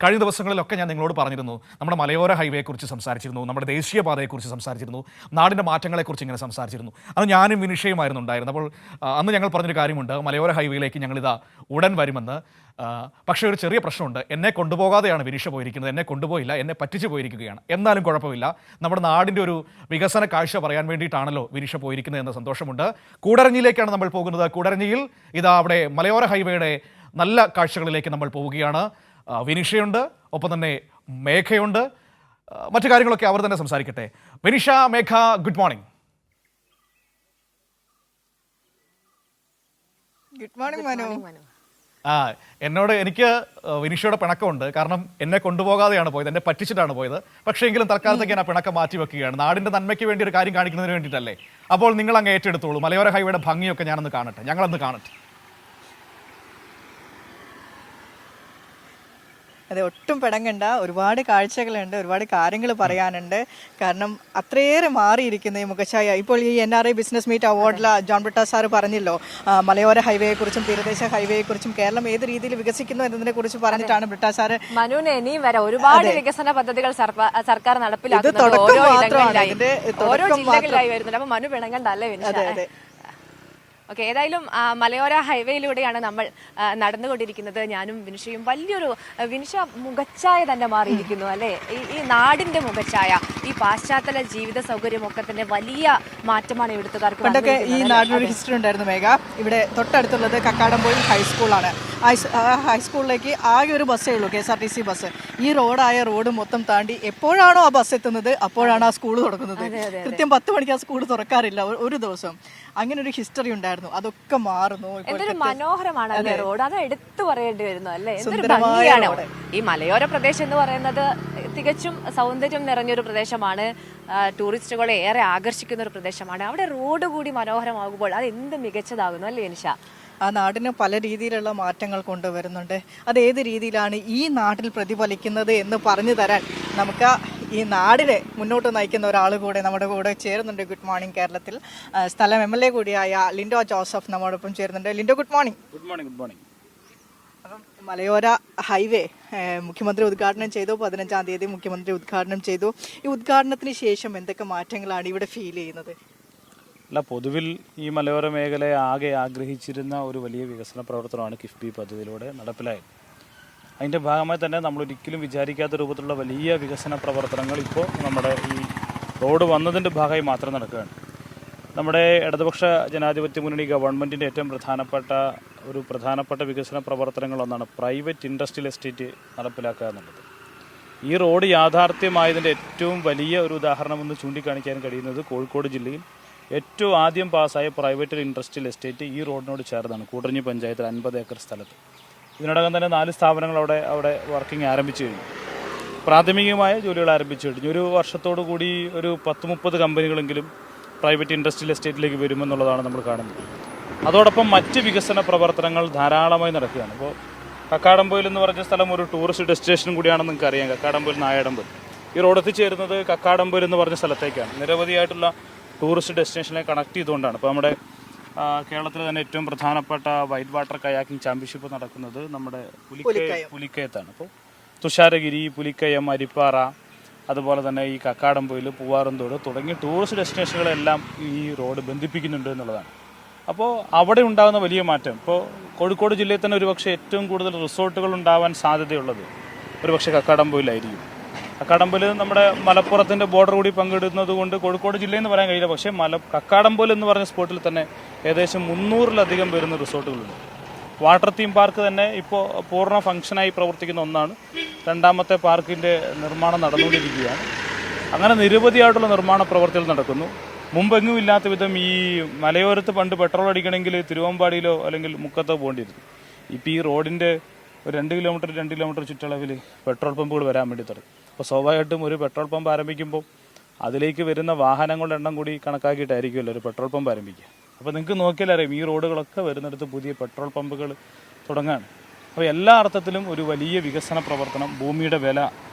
കഴിഞ്ഞ ദിവസങ്ങളിലൊക്കെ ഞാൻ നിങ്ങളോട് പറഞ്ഞിരുന്നു, നമ്മുടെ മലയോര ഹൈവേയെക്കുറിച്ച് സംസാരിച്ചിരുന്നു, നമ്മുടെ ദേശീയപാതയെക്കുറിച്ച് സംസാരിച്ചിരുന്നു, നാടിൻ്റെ മാറ്റങ്ങളെക്കുറിച്ച് ഇങ്ങനെ സംസാരിച്ചിരുന്നു. അത് ഞാനും വിനിഷയുമായിരുന്നു ഉണ്ടായിരുന്നത്. അപ്പോൾ അന്ന് ഞങ്ങൾ പറഞ്ഞൊരു കാര്യമുണ്ട്, മലയോര ഹൈവേയിലേക്ക് ഞങ്ങളിതാ ഉടൻ വരുമെന്ന്. പക്ഷേ ഒരു ചെറിയ പ്രശ്നമുണ്ട്. എന്നെ കൊണ്ടുപോകാതെയാണ് വിനിഷ പോയിരിക്കുന്നത്. എന്നെ കൊണ്ടുപോയില്ല, എന്നെ പറ്റിച്ചു പോയിരിക്കുകയാണ്. എന്നാലും കുഴപ്പമില്ല, നമ്മുടെ നാടിൻ്റെ ഒരു വികസന കാഴ്ച പറയാൻ വേണ്ടിയിട്ടാണല്ലോ വിനിഷ പോയിരിക്കുന്നത് എന്ന സന്തോഷമുണ്ട്. കൂടരഞ്ഞിയിലേക്കാണ് നമ്മൾ പോകുന്നത്. കൂടരഞ്ഞിയിൽ ഇതാ അവിടെ മലയോര ഹൈവേയുടെ നല്ല കാഴ്ചകളിലേക്ക് നമ്മൾ പോവുകയാണ്. വിനിഷയുണ്ട്, ഒപ്പം തന്നെ മേഘയുണ്ട്. മറ്റു കാര്യങ്ങളൊക്കെ അവർ തന്നെ സംസാരിക്കട്ടെ. Vinisha, Megha, good morning. Good morning Manu. എന്നോട് എനിക്ക് വിനിഷയുടെ പിണക്കമുണ്ട്. കാരണം എന്നെ കൊണ്ടുപോകാതെയാണ് പോയത്, എന്നെ പറ്റിച്ചിട്ടാണ് പോയത്. പക്ഷേ എങ്കിലും തൽക്കാലത്തേക്ക് ഞാൻ ആ പിണക്കം മാറ്റി വെക്കുകയാണ്. നാടിൻ്റെ നന്മയ്ക്ക് വേണ്ടി ഒരു കാര്യം കാണിക്കുന്നതിന് വേണ്ടിയിട്ടല്ലേ. അപ്പോൾ നിങ്ങൾ അങ്ങ് ഏറ്റെടുത്തോളൂ. മലയോര ഹൈവേയുടെ ഭംഗിയൊക്കെ ഞാനൊന്ന് കാണട്ടെ, ഞങ്ങളൊന്ന് കാണട്ടെ. അതെ, ഒട്ടും പിടങ്ങണ്ട. ഒരുപാട് കാഴ്ചകളുണ്ട്, ഒരുപാട് കാര്യങ്ങൾ പറയാനുണ്ട്. കാരണം അത്രയേറെ മാറിയിരിക്കുന്ന ഈ മുഖച്ഛായ. ഇപ്പോൾ ഈ NRI ബിസിനസ് മീറ്റ് അവാർഡിൽ ജോൺ ബ്രിട്ടാ സാറ് പറഞ്ഞല്ലോ, മലയോര ഹൈവേയെക്കുറിച്ചും തീരദേശ ഹൈവേയെക്കുറിച്ചും കേരളം ഏത് രീതിയിൽ വികസിക്കുന്നു എന്നതിനെ കുറിച്ച് പറഞ്ഞിട്ടാണ് ബ്രിട്ടാ സാറ്. മനുവിന് ഇനിയും വരെ ഒരുപാട് വികസന പദ്ധതികൾ സർക്കാർ നടപ്പിലാക്കുന്നുണ്ട്. ഓരോ ജില്ലകളിലായി വരുന്നുണ്ട്. അപ്പൊ മനു പിണങ്ങണ്ടല്ലേ വിനിഷ? അതെ. ഓക്കെ, ഏതായാലും മലയോര ഹൈവേയിലൂടെയാണ് നമ്മൾ നടന്നുകൊണ്ടിരിക്കുന്നത്. ഞാനും വിനിഷയും. വലിയൊരു വിനിഷ മുഖച്ഛായ തന്നെ മാറിയിരിക്കുന്നു അല്ലേ? ഈ നാടിന്റെ മുഖച്ഛായ, ഈ പാശ്ചാത്തല ജീവിത സൗകര്യമൊക്കെ തന്നെ വലിയ മാറ്റമാണ് ഇവിടുത്തുകാർക്ക്. പണ്ടൊക്കെ ഈ നാടിനൊരു ഹിസ്റ്ററി ഉണ്ടായിരുന്നു മേഘ. ഇവിടെ തൊട്ടടുത്തുള്ളത് കക്കാടംപൊയിൽ ഹൈസ്കൂളാണ്. ഹൈസ്കൂളിലേക്ക് ആകെ ഒരു ബസ്സേ ഉള്ളൂ, KSRTC ബസ്. ഈ റോഡ് മൊത്തം താണ്ടി എപ്പോഴാണോ ആ ബസ് എത്തുന്നത് അപ്പോഴാണ് ആ സ്കൂൾ തുറക്കുന്നത്. കൃത്യം 10 മണിക്ക് ആ സ്കൂൾ തുറക്കാറില്ല ഒരു ദിവസം. അങ്ങനെ ഒരു ഹിസ്റ്ററി ഉണ്ടായിരുന്നു. അതൊക്കെ മാറുന്നു. എന്തൊരു മനോഹരമാണ് അല്ലേ റോഡ്, അത് എടുത്തു പറയേണ്ടി വരുന്നു അല്ലേ? എന്തൊരു ഭംഗിയാണ് ഈ മലയോര പ്രദേശം എന്ന് പറയുന്നത്. തികച്ചും സൗന്ദര്യം നിറഞ്ഞൊരു പ്രദേശമാണ്, ടൂറിസ്റ്റുകളെ ഏറെ ആകർഷിക്കുന്ന ഒരു പ്രദേശമാണ്. അവിടെ റോഡ് കൂടി മനോഹരമാകുമ്പോൾ അത് എന്ത് മികച്ചതാകുന്നു അല്ലേ നിഷ? ആ നാടിന് പല രീതിയിലുള്ള മാറ്റങ്ങൾ കൊണ്ടുവരുന്നുണ്ട്. അത് ഏത് രീതിയിലാണ് ഈ നാട്ടിൽ പ്രതിഫലിക്കുന്നത് എന്ന് പറഞ്ഞു തരാൻ നമുക്ക് ഈ നാടിനെ മുന്നോട്ട് നയിക്കുന്ന ഒരാൾ കൂടെ നമ്മുടെ കൂടെ ചേരുന്നുണ്ട്. ഗുഡ് മോർണിംഗ് കേരളത്തിൽ സ്ഥലം MLA കൂടിയായ ലിൻഡോ ജോസഫ് നമ്മോടൊപ്പം ചേരുന്നുണ്ട്. Lindo, good morning. Good morning. Good morning. അപ്പം മലയോര ഹൈവേ മുഖ്യമന്ത്രി ഉദ്ഘാടനം ചെയ്തു. 15-ാം തീയതി മുഖ്യമന്ത്രി ഉദ്ഘാടനം ചെയ്തു. ഈ ഉദ്ഘാടനത്തിന് ശേഷം എന്തൊക്കെ മാറ്റങ്ങളാണ് ഇവിടെ ഫീൽ ചെയ്യുന്നത്? അല്ല, പൊതുവിൽ ഈ മലയോര മേഖലയെ ആകെ ആഗ്രഹിച്ചിരുന്ന ഒരു വലിയ വികസന പ്രവർത്തനമാണ് കിഫ്ബി പദ്ധതിയിലൂടെ നടപ്പിലായത്. അതിൻ്റെ ഭാഗമായി തന്നെ നമ്മൾ ഒരിക്കലും വിചാരിക്കാത്ത രൂപത്തിലുള്ള വലിയ വികസന പ്രവർത്തനങ്ങൾ ഇപ്പോൾ നമ്മുടെ ഈ റോഡ് വന്നതിൻ്റെ ഭാഗമായി മാത്രം നടക്കുകയാണ്. നമ്മുടെ ഇടതുപക്ഷ ജനാധിപത്യ മുന്നണി ഗവൺമെൻറ്റിൻ്റെ ഏറ്റവും പ്രധാനപ്പെട്ട വികസന പ്രവർത്തനങ്ങളൊന്നാണ് പ്രൈവറ്റ് ഇൻഡസ്ട്രിയൽ എസ്റ്റേറ്റ് നടപ്പിലാക്കുക എന്നുള്ളത്. ഈ റോഡ് യാഥാർത്ഥ്യമായതിൻ്റെ ഏറ്റവും വലിയ ഒരു ഉദാഹരണമെന്ന് ചൂണ്ടിക്കാണിക്കാൻ കഴിയുന്നത് കോഴിക്കോട് ജില്ലയിൽ ഏറ്റവും ആദ്യം പാസ്സായ പ്രൈവറ്റ് ഇൻഡസ്ട്രിയൽ എസ്റ്റേറ്റ് ഈ റോഡിനോട് ചേർന്നാണ്. കൂടരഞ്ഞി പഞ്ചായത്തിൽ 50 ഏക്കർ സ്ഥലത്ത്. ഇതിനോടകം തന്നെ 4 സ്ഥാപനങ്ങൾ അവിടെ വർക്കിംഗ് ആരംഭിച്ചു കഴിഞ്ഞു. പ്രാഥമികമായ ജോലികൾ ആരംഭിച്ചു കഴിഞ്ഞു. ഒരു വർഷത്തോടു കൂടി ഒരു 10-30 കമ്പനികളെങ്കിലും പ്രൈവറ്റ് ഇൻഡസ്ട്രിയൽ എസ്റ്റേറ്റിലേക്ക് വരുമെന്നുള്ളതാണ് നമ്മൾ കാണുന്നത്. അതോടൊപ്പം മറ്റ് വികസന പ്രവർത്തനങ്ങൾ ധാരാളമായി നടക്കുകയാണ്. ഇപ്പോൾ കക്കാടംപൊയിൽ എന്ന് പറഞ്ഞ സ്ഥലം ഒരു ടൂറിസ്റ്റ് ഡെസ്റ്റിനേഷനും കൂടിയാണെന്ന് നിങ്ങൾക്ക് അറിയാം. കക്കാടംപൊയിൽ, നായാടംപൊയിൽ. ഈ റോഡ് എത്തിച്ചേരുന്നത് കക്കാടംപൊയിൽ എന്ന് പറഞ്ഞ സ്ഥലത്തേക്കാണ്. നിരവധിയായിട്ടുള്ള ടൂറിസ്റ്റ് ഡെസ്റ്റിനേഷനെ കണക്ട് ചെയ്തുകൊണ്ടാണ്. ഇപ്പോൾ നമ്മുടെ കേരളത്തിൽ തന്നെ ഏറ്റവും പ്രധാനപ്പെട്ട വൈറ്റ് വാട്ടർ കയാക്കിംഗ് ചാമ്പ്യൻഷിപ്പ് നടക്കുന്നത് നമ്മുടെ പുലിക്കയത്താണ്. അപ്പോൾ തുഷാരഗിരി, പുലിക്കയം, അരിപ്പാറ, അതുപോലെ തന്നെ ഈ കക്കാടംപൊയിൽ, പൂവാറന്തോട് തുടങ്ങിയ ടൂറിസ്റ്റ് ഡെസ്റ്റിനേഷനുകളെല്ലാം ഈ റോഡ് ബന്ധിപ്പിക്കുന്നുണ്ട് എന്നുള്ളതാണ്. അപ്പോൾ അവിടെ ഉണ്ടാകുന്ന വലിയ മാറ്റം, ഇപ്പോൾ കോഴിക്കോട് ജില്ലയിൽ തന്നെ ഒരുപക്ഷെ ഏറ്റവും കൂടുതൽ റിസോർട്ടുകൾ ഉണ്ടാവാൻ സാധ്യതയുള്ളത് ഒരുപക്ഷെ കക്കാടംപൊയിലായിരിക്കും. കക്കാടംപൊയിൽ നമ്മുടെ മലപ്പുറത്തിൻ്റെ ബോർഡർ കൂടി പങ്കിടുന്നത് കൊണ്ട് കോഴിക്കോട് ജില്ലയെന്ന് പറയാൻ കഴിയില്ല. പക്ഷേ കക്കാടംപൊയിൽ എന്ന് പറഞ്ഞ സ്പോട്ടിൽ തന്നെ ഏകദേശം 300-ലധികം വരുന്ന റിസോർട്ടുകളുണ്ട്. വാട്ടർ തീം പാർക്ക് തന്നെ ഇപ്പോൾ പൂർണ്ണ ഫംഗ്ഷനായി പ്രവർത്തിക്കുന്ന ഒന്നാണ്. 2ാമത്തെ പാർക്കിൻ്റെ നിർമ്മാണം നടന്നുകൊണ്ടിരിക്കുകയാണ്. അങ്ങനെ നിരവധിയായിട്ടുള്ള നിർമ്മാണ പ്രവർത്തികൾ നടക്കുന്നു. മുമ്പെങ്ങും ഇല്ലാത്ത വിധം ഈ മലയോരത്ത് പണ്ട് പെട്രോൾ അടിക്കണമെങ്കിൽ തിരുവമ്പാടിയിലോ അല്ലെങ്കിൽ മുക്കത്തോ പോകേണ്ടിയിരുന്നു. ഇപ്പോൾ ഈ റോഡിൻ്റെ ഒരു 2 കിലോമീറ്റർ ചുറ്റളവിൽ പെട്രോൾ പമ്പുകൾ വരാൻ വേണ്ടി തുടങ്ങി. അപ്പോൾ സ്വാഭാവികമായിട്ടും ഒരു പെട്രോൾ പമ്പ് ആരംഭിക്കുമ്പോൾ അതിലേക്ക് വരുന്ന വാഹനങ്ങളുടെ എണ്ണം കൂടി കണക്കാക്കിയിട്ടായിരിക്കുമല്ലോ ഒരു പെട്രോൾ പമ്പ് ആരംഭിക്കുക. അപ്പോൾ നിങ്ങൾക്ക് നോക്കിയാൽ അറിയാം, ഈ റോഡുകളൊക്കെ വരുന്നിടത്ത് പുതിയ പെട്രോൾ പമ്പുകൾ തുടങ്ങുകയാണ്. അപ്പോൾ എല്ലാ അർത്ഥത്തിലും ഒരു വലിയ വികസന പ്രവർത്തനം, ഭൂമിയുടെ വില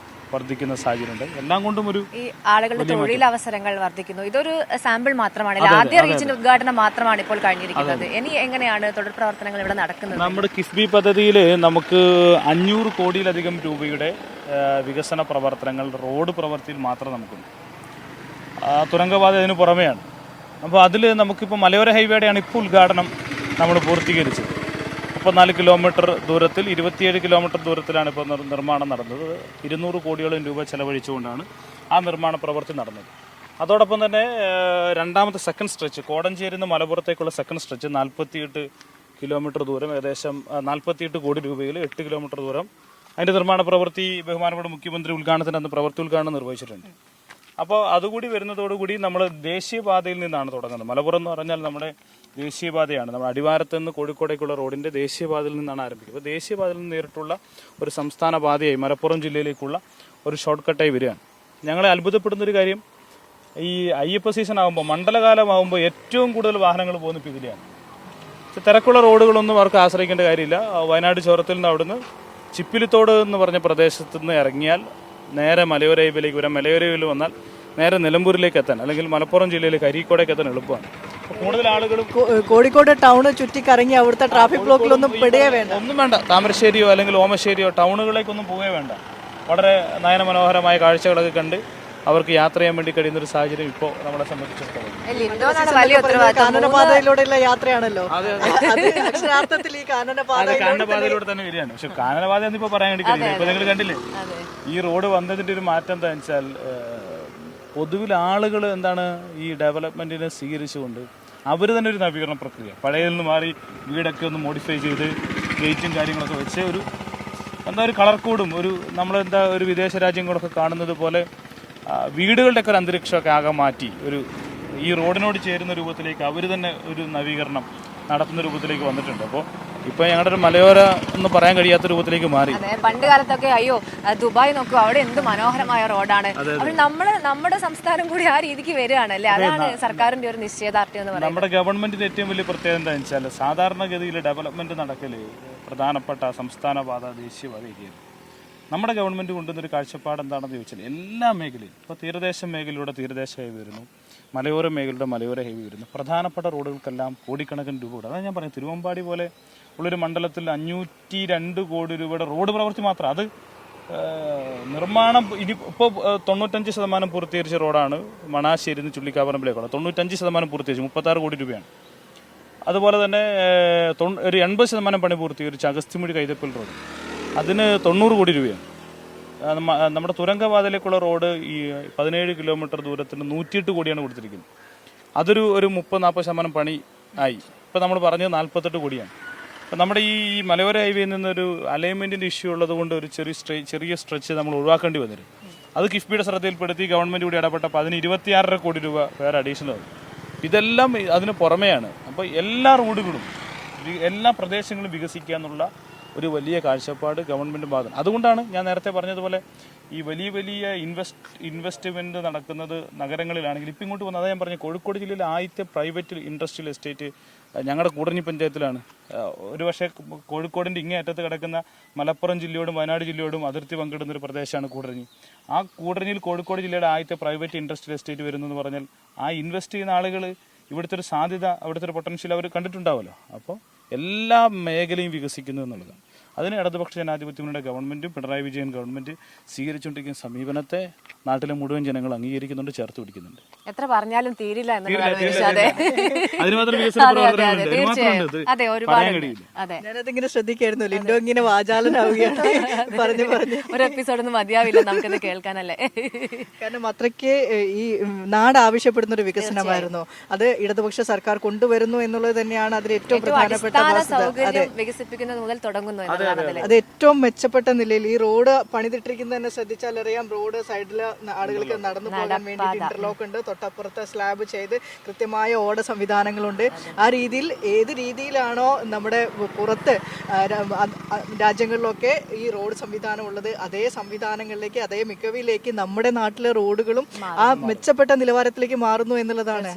വർദ്ധിക്കുന്ന സാഹചര്യമുണ്ട്. എല്ലാം കൊണ്ടും ഒരു ഈ ആളുകളുടെ തൊഴിലവസരങ്ങൾ വർദ്ധിക്കുന്നു. ഇതൊരു സാമ്പിൾ മാത്രമാണ്, ആദ്യ റീച്ചിന്റെ ഉദ്ഘാടനം മാത്രമാണ് ഇപ്പോൾ കഴിഞ്ഞിരിക്കുന്നത്. ഇനി എങ്ങനെയാണ് തുടർ പ്രവർത്തനങ്ങൾ ഇവിടെ നടക്കുന്നത്? നമ്മുടെ കിഫ്ബി പദ്ധതിയിൽ നമുക്ക് 500 കോടിയിലധികം രൂപയുടെ വികസന പ്രവർത്തനങ്ങൾ റോഡ് പ്രവൃത്തിയിൽ മാത്രം നമുക്കുണ്ട്. തുരങ്കപാത അതിന് പുറമെയാണ്. അപ്പോൾ അതിൽ നമുക്കിപ്പോൾ മലയോര ഹൈവേയുടെയാണ് ഇപ്പോൾ ഉദ്ഘാടനം നമ്മൾ പൂർത്തീകരിച്ചത്. 34 കിലോമീറ്റർ ദൂരത്തിൽ 27 കിലോമീറ്റർ ദൂരത്തിലാണ് ഇപ്പോൾ നിർമ്മാണം നടന്നത്. 200 കോടിയോളം രൂപ ചെലവഴിച്ചുകൊണ്ടാണ് ആ നിർമ്മാണ പ്രവൃത്തി നടന്നത്. അതോടൊപ്പം തന്നെ രണ്ടാമത്തെ സെക്കൻഡ് സ്ട്രെച്ച് കോടഞ്ചേരി നിന്ന് മലപ്പുറത്തേക്കുള്ള സെക്കൻഡ് സ്ട്രെച്ച് 48 കിലോമീറ്റർ ദൂരം, ഏകദേശം 48 കോടി രൂപയിൽ 8 കിലോമീറ്റർ ദൂരം അതിൻ്റെ നിർമ്മാണ പ്രവൃത്തി ബഹുമാനപ്പെട്ട മുഖ്യമന്ത്രി ഉദ്ഘാടനത്തിന് അന്ന് പ്രവൃത്തി ഉദ്ഘാടനം നിർവഹിച്ചിട്ടുണ്ട്. അപ്പോൾ അതുകൂടി വരുന്നതോടുകൂടി നമ്മൾ ദേശീയപാതയിൽ നിന്നാണ് തുടങ്ങുന്നത്. മലപ്പുറം എന്ന് പറഞ്ഞാൽ നമ്മുടെ ദേശീയപാതയാണ്. നമ്മുടെ അടിവാരത്ത് നിന്ന് കോഴിക്കോടേക്കുള്ള റോഡിൻ്റെ ദേശീയപാതയിൽ നിന്നാണ് ആരംഭിക്കുക. അപ്പോൾ ദേശീയപാതയിൽ നിന്ന് നേരിട്ടുള്ള ഒരു സംസ്ഥാന പാതയായി മലപ്പുറം ജില്ലയിലേക്കുള്ള ഒരു ഷോർട്ട് കട്ടായി വരികയാണ്. ഞങ്ങളെ അത്ഭുതപ്പെടുന്നൊരു കാര്യം, ഈ അയ്യപ്പ സീസൺ ആകുമ്പോൾ, മണ്ഡലകാലമാകുമ്പോൾ ഏറ്റവും കൂടുതൽ വാഹനങ്ങൾ പോകുന്ന ഇപ്പോൾ ഇതിലെയാണ്. തിരക്കുള്ള റോഡുകളൊന്നും അവർക്ക് ആശ്രയിക്കേണ്ട കാര്യമില്ല. വയനാട് ചോരത്തിൽ നിന്ന് അവിടുന്ന് ചിപ്പിലിത്തോട് എന്ന് പറഞ്ഞ പ്രദേശത്ത് നിന്ന് ഇറങ്ങിയാൽ നേരെ മലയോര ഹൈവേയിലേക്ക് വരാം. മലയോര ഹൈവേയിൽ വന്നാൽ നേരെ നിലമ്പൂരിലേക്ക് എത്താൻ, അല്ലെങ്കിൽ മലപ്പുറം ജില്ലയിലേക്ക് അരീക്കോടേക്ക് എത്താൻ എളുപ്പമാണ്. കൂടുതൽ ആളുകൾ കോഴിക്കോട് ടൗണ് ചുറ്റിക്കറങ്ങി അവിടുത്തെ ട്രാഫിക് ബ്ലോക്കിലൊന്നും പെടുകയേ വേണ്ട, ഒന്നും വേണ്ട. താമരശ്ശേരിയോ അല്ലെങ്കിൽ ഓമശ്ശേരിയോ ടൗണുകളിലേക്കൊന്നും പോവുകയേ വേണ്ട. വളരെ നയനമനോഹരമായ കാഴ്ചകളൊക്കെ കണ്ട് അവർക്ക് യാത്ര ചെയ്യാൻ വേണ്ടി കഴിയുന്ന ഒരു സാഹചര്യം ഇപ്പോൾ നമ്മളെ സംബന്ധിച്ചിടത്തോളം. കാനനപാതയിലൂടെയുള്ള യാത്രയാണല്ലോ. അക്ഷരാർത്ഥത്തിൽ ഈ കാനനപാതയിലൂടെ തന്നെ വരികയാണ്. പക്ഷെ കാനനപാത എന്നിപ്പോ പറയാൻ വേണ്ടി കഴിയില്ല. ഇപ്പൊ നിങ്ങൾ കണ്ടില്ലേ ഈ റോഡ് വന്നതിന്റെ ഒരു മാറ്റം എന്താ വെച്ചാൽ, പൊതുവിൽ ആളുകൾ എന്താണ് ഈ ഡെവലപ്മെന്റിനെ സ്വീകരിച്ചുകൊണ്ട് അവർ തന്നെ ഒരു നവീകരണ പ്രക്രിയ, പഴയതിൽ നിന്ന് മാറി വീടൊക്കെ ഒന്ന് മോഡിഫൈ ചെയ്ത് ഗേറ്റും കാര്യങ്ങളൊക്കെ വെച്ച് ഒരു എന്താ ഒരു കളർ കോഡും ഒരു നമ്മളെന്താ ഒരു വിദേശ രാജ്യങ്ങളൊക്കെ കാണുന്നത് പോലെ വീടുകളുടെയൊക്കെ ഒരു അന്തരീക്ഷമൊക്കെ ആകെ മാറ്റി ഒരു ഈ റോഡിനോട് ചേരുന്ന രൂപത്തിലേക്ക് അവർ തന്നെ ഒരു നവീകരണം നടത്തുന്ന രൂപത്തിലേക്ക് വന്നിട്ടുണ്ട്. അപ്പോൾ ഇപ്പൊ ഞങ്ങളുടെ ഒരു മലയോര എന്ന് പറയാൻ കഴിയാത്ത രൂപത്തിലേക്ക് മാറി. പണ്ട് കാലത്തൊക്കെ അയ്യോ ദുബായ് നോക്കൂ, അവിടെ എന്ത് മനോഹരമായ റോഡാണ്. അപ്പോൾ നമ്മുടെ സംസ്ഥാനം കൂടി ആ രീതിക്ക് വരികയാണ് അല്ലേ? അതാണ് സർക്കാരിന്റെ ഒരു നിശ്ചയദാർഢ്യം എന്ന് പറയുന്നത്. നമ്മുടെ ഗവൺമെന്റിന്റെ ഏറ്റവും വലിയ പ്രത്യേകത എന്താ വെച്ചാൽ, സാധാരണഗതിയിൽ ഡെവലപ്മെന്റ് നടക്കല് പ്രധാനപ്പെട്ട സംസ്ഥാന പാത ദേശീയപാത ഏരിയയാണ്. നമ്മുടെ ഗവൺമെന്റ് കൊണ്ടുവന്നൊരു കാഴ്ചപ്പാട് എന്താണെന്ന് ചോദിച്ചാൽ, എല്ലാ മേഖലയും ഇപ്പോൾ തീരദേശ മേഖലയുടെ തീരദേശ ഹൈവേ വരുന്നു, മലയോര മേഖലയുടെ മലയോര ഹൈവേ വരുന്നു, പ്രധാനപ്പെട്ട റോഡുകൾക്കെല്ലാം കോടിക്കണക്കിന് രൂപ കൊടുക്കും. അതാണ് ഞാൻ പറയുന്നത്, തിരുവമ്പാടി പോലെ ഉള്ളൊരു മണ്ഡലത്തിൽ 502 കോടി രൂപയുടെ റോഡ് പ്രവൃത്തി മാത്രം. അത് നിർമ്മാണം ഇനി ഇപ്പോൾ 95% പൂർത്തീകരിച്ച റോഡാണ് മണാശ്ശേരി നിന്ന് ചുള്ളിക്കാപ്പറമ്പിലേക്കുള്ള 95% പൂർത്തീകരിച്ചു, 36 കോടി രൂപയാണ്. അതുപോലെ തന്നെ ഒരു 80% പണി പൂർത്തീകരിച്ച അഗസ്ത്യമൊഴി കൈതപ്പൽ റോഡ്, അതിന് 90 കോടി രൂപയാണ്. നമ്മുടെ തുരങ്കപാതയിലേക്കുള്ള റോഡ് ഈ 17 കിലോമീറ്റർ ദൂരത്തിന് 108 കോടിയാണ് കൊടുത്തിരിക്കുന്നത്. അതൊരു 30-40% പണി ആയി. ഇപ്പം നമ്മൾ പറഞ്ഞത് 48 കോടിയാണ്. അപ്പം നമ്മുടെ ഈ മലയോര ഹൈവേയിൽ നിന്നൊരു അലൈൻമെൻറ്റിൻ്റെ ഇഷ്യൂ ഉള്ളത് കൊണ്ട് ഒരു ചെറിയ സ്ട്രെച്ച് നമ്മൾ ഒഴിവാക്കേണ്ടി വന്നിരും. അത് കിഫ്ബിയുടെ ശ്രദ്ധയിൽപ്പെടുത്തി ഗവൺമെൻറ് കൂടി ഇടപെട്ടപ്പോൾ അതിന് 26.5 കോടി രൂപ വേറെ അഡീഷണൽ ആവും. ഇതെല്ലാം അതിന് പുറമെയാണ്. അപ്പോൾ എല്ലാ റോഡുകളും എല്ലാ പ്രദേശങ്ങളും വികസിക്കുക എന്നുള്ള ഒരു വലിയ കാഴ്ചപ്പാട് ഗവൺമെൻറ് ഭാഗം. അതുകൊണ്ടാണ് ഞാൻ നേരത്തെ പറഞ്ഞതുപോലെ ഈ വലിയ ഇൻവെസ്റ്റ്മെൻറ്റ് നടക്കുന്നത് നഗരങ്ങളിലാണെങ്കിൽ ഇപ്പം ഇങ്ങോട്ട് വന്നത്. അതാ ഞാൻ പറഞ്ഞു, കോഴിക്കോട് ജില്ലയിലെ ആദ്യത്തെ പ്രൈവറ്റ് ഇൻഡസ്ട്രിയൽ എസ്റ്റേറ്റ് ഞങ്ങളുടെ കൂടരഞ്ഞി പഞ്ചായത്തിലാണ്. ഒരു പക്ഷേ കോഴിക്കോടിൻ്റെ ഇങ്ങേ അറ്റത്ത് കിടക്കുന്ന മലപ്പുറം ജില്ലയോടും വയനാട് ജില്ലയോടും അതിർത്തി പങ്കിടുന്ന ഒരു പ്രദേശമാണ് കൂടരഞ്ഞി. ആ കൂടരഞ്ഞിയിൽ കോഴിക്കോട് ജില്ലയുടെ ആദ്യത്തെ പ്രൈവറ്റ് ഇൻഡസ്ട്രിയൽ എസ്റ്റേറ്റ് വരുന്നതെന്ന് പറഞ്ഞാൽ ആ ഇൻവെസ്റ്റ് ചെയ്യുന്ന ആളുകൾ ഇവിടുത്തെ ഒരു സാധ്യത, അവിടുത്തെ ഒരു പൊട്ടൻഷ്യൽ അവർ കണ്ടിട്ടുണ്ടാവുമല്ലോ. അപ്പോൾ എല്ലാ മേഖലയും വികസിക്കുന്നു എന്നുള്ളതാണ്. അതിന് ഇടതുപക്ഷ ജനാധിപത്യ മുന്നണിയുടെ ഗവൺമെൻറ്റും പിണറായി വിജയൻ ഗവൺമെൻറ് സ്വീകരിച്ചുകൊണ്ടിരിക്കുന്ന സമീപനത്തെ നാട്ടിലെ മുഴുവൻ ജനങ്ങൾ അംഗീകരിക്കുന്നുണ്ട്, ചേർത്ത് പിടിക്കുന്നുണ്ട്. എത്ര പറഞ്ഞാലും തീരില്ല. ഞാനതിങ്ങനെ ശ്രദ്ധിക്കായിരുന്നു, ലിൻഡോ ഇങ്ങനെ വാചാലനാവുകയാണ് പറഞ്ഞു ഒരു എപ്പിസോഡൊന്നും മതിയാവില്ല നമുക്കിത് കേൾക്കാനല്ലേ. കാരണം അത്രയ്ക്ക് ഈ നാട് ആവശ്യപ്പെടുന്ന ഒരു വികസനമായിരുന്നു അത് ഇടതുപക്ഷ സർക്കാർ കൊണ്ടുവരുന്നു എന്നുള്ളത് തന്നെയാണ് അതിൽ ഏറ്റവും പ്രധാനപ്പെട്ട വികസിപ്പിക്കുന്നത് മുതൽ തുടങ്ങുന്നു. അത് ഏറ്റവും മെച്ചപ്പെട്ട നിലയിൽ ഈ റോഡ് പണിതിട്ടിരിക്കുന്നത് തന്നെ ശ്രദ്ധിച്ചാൽ അറിയാം. റോഡ് സൈഡിൽ ആളുകൾക്ക് നടന്നു പോകാൻ വേണ്ടി ഇന്റർലോക്ക് ഉണ്ട്, തൊട്ടപ്പുറത്ത് സ്ലാബ് ചെയ്ത് കൃത്യമായ ഓട സംവിധാനങ്ങളുണ്ട്. ആ രീതിയിൽ ഏത് രീതിയിലാണോ നമ്മുടെ പുറത്ത് രാജ്യങ്ങളിലൊക്കെ ഈ റോഡ് സംവിധാനം ഉള്ളത്, അതേ സംവിധാനങ്ങളിലേക്ക് അതേ മികവിലേക്ക് നമ്മുടെ നാട്ടിലെ റോഡുകളും ആ മെച്ചപ്പെട്ട നിലവാരത്തിലേക്ക് മാറുന്നു എന്നുള്ളതാണ്.